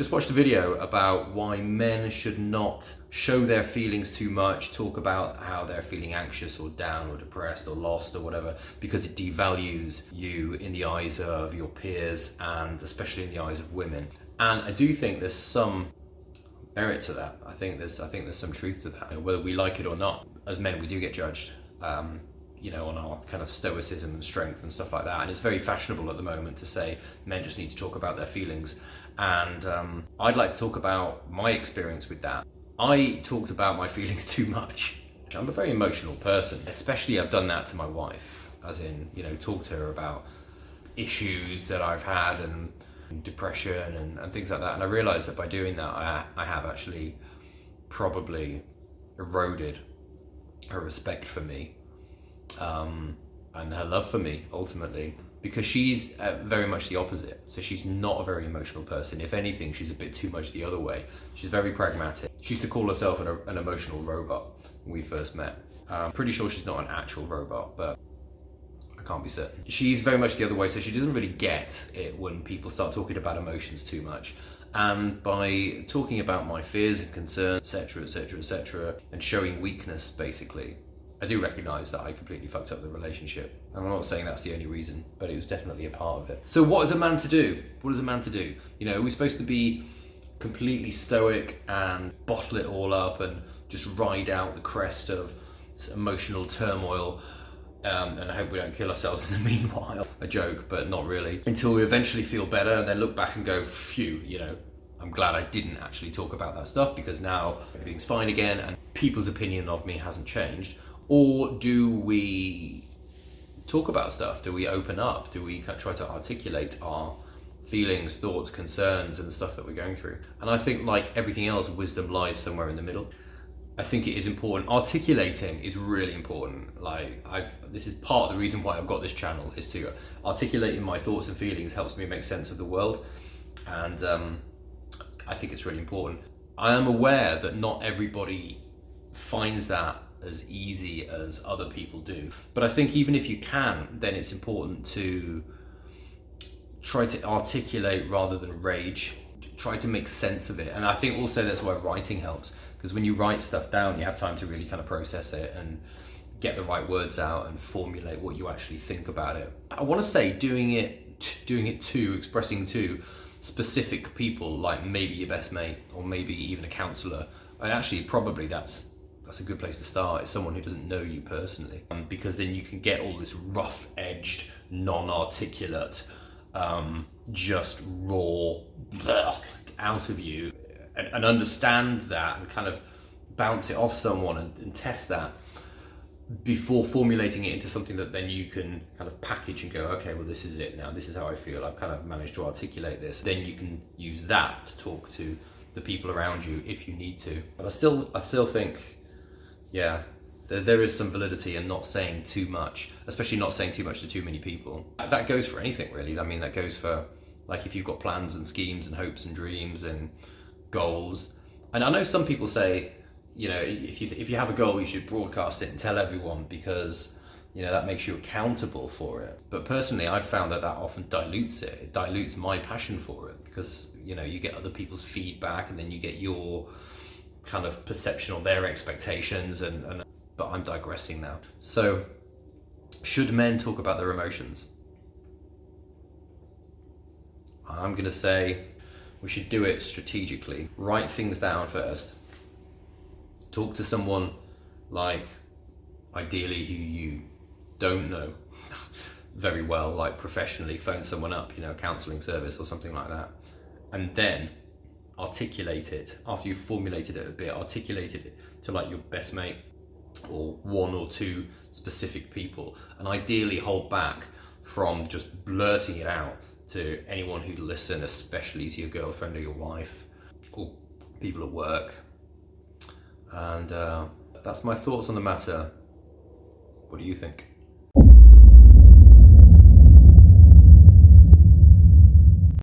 just watched a video about why men should not show their feelings too much, talk about how they're feeling anxious or down or depressed or lost or whatever, because it devalues you in the eyes of your peers and especially in the eyes of women. And I do think there's some merit to that. I think there's some truth to that. Whether we like it or not, as men we do get judged, on our kind of stoicism and strength and stuff like that. And it's very fashionable at the moment to say men just need to talk about their feelings. And I'd like to talk about my experience with that. I talked about my feelings too much. I'm a very emotional person, especially I've done that to my wife, as in, talk to her about issues that I've had and depression and things like that. And I realized that by doing that, I have actually probably eroded her respect for me and her love for me ultimately, because she's very much the opposite. So she's not a very emotional person. If anything, she's a bit too much the other way. She's very pragmatic. She used to call herself an emotional robot when we first met. Pretty sure she's not an actual robot, but I can't be certain. She's very much the other way, so she doesn't really get it when people start talking about emotions too much. And by talking about my fears and concerns, etc., and showing weakness, basically, I do recognise that I completely fucked up the relationship. And I'm not saying that's the only reason, but it was definitely a part of it. So what is a man to do? What is a man to do? We're supposed to be completely stoic and bottle it all up and just ride out the crest of emotional turmoil, and I hope we don't kill ourselves in the meanwhile. A joke, but not really. Until we eventually feel better and then look back and go, phew, I'm glad I didn't actually talk about that stuff, because now everything's fine again and people's opinion of me hasn't changed. Or do we talk about stuff? Do we open up? Do we try to articulate our feelings, thoughts, concerns, and the stuff that we're going through? And I think, like everything else, wisdom lies somewhere in the middle. I think it is important. Articulating is really important. This is part of the reason why I've got this channel, is to articulating my thoughts and feelings helps me make sense of the world. And I think it's really important. I am aware that not everybody finds that as easy as other people do. But I think even if you can, then it's important to try to articulate rather than rage. Try to make sense of it. And I think also that's why writing helps, because when you write stuff down, you have time to really kind of process it and get the right words out and formulate what you actually think about it. I want to say expressing to specific people, like maybe your best mate or maybe even a counsellor. And actually, probably that's a good place to start, is someone who doesn't know you personally, because then you can get all this rough-edged, non-articulate, just raw out of you and understand that and kind of bounce it off someone and test that before formulating it into something that then you can kind of package and go, okay, well, this is it now, this is how I feel, I've kind of managed to articulate this. Then you can use that to talk to the people around you if you need to. But I still think, there is some validity in not saying too much, especially not saying too much to too many people. That goes for anything, really. I mean, that goes for, like, if you've got plans and schemes and hopes and dreams and goals. And I know some people say, if you have a goal, you should broadcast it and tell everyone, because that makes you accountable for it. But personally, I've found that often dilutes it. It dilutes my passion for it, because you get other people's feedback and then you get your kind of perception or their expectations, but I'm digressing now. So, should men talk about their emotions? I'm gonna say we should do it strategically. Write things down first. Talk to someone, like, ideally who you don't know very well, like professionally. Phone someone up, a counselling service or something like that, and then articulate it. After you've formulated it a bit, articulate it to, like, your best mate or one or two specific people, and ideally hold back from just blurting it out to anyone who'd listen, especially to your girlfriend or your wife or people at work. And that's my thoughts on the matter. What do you think?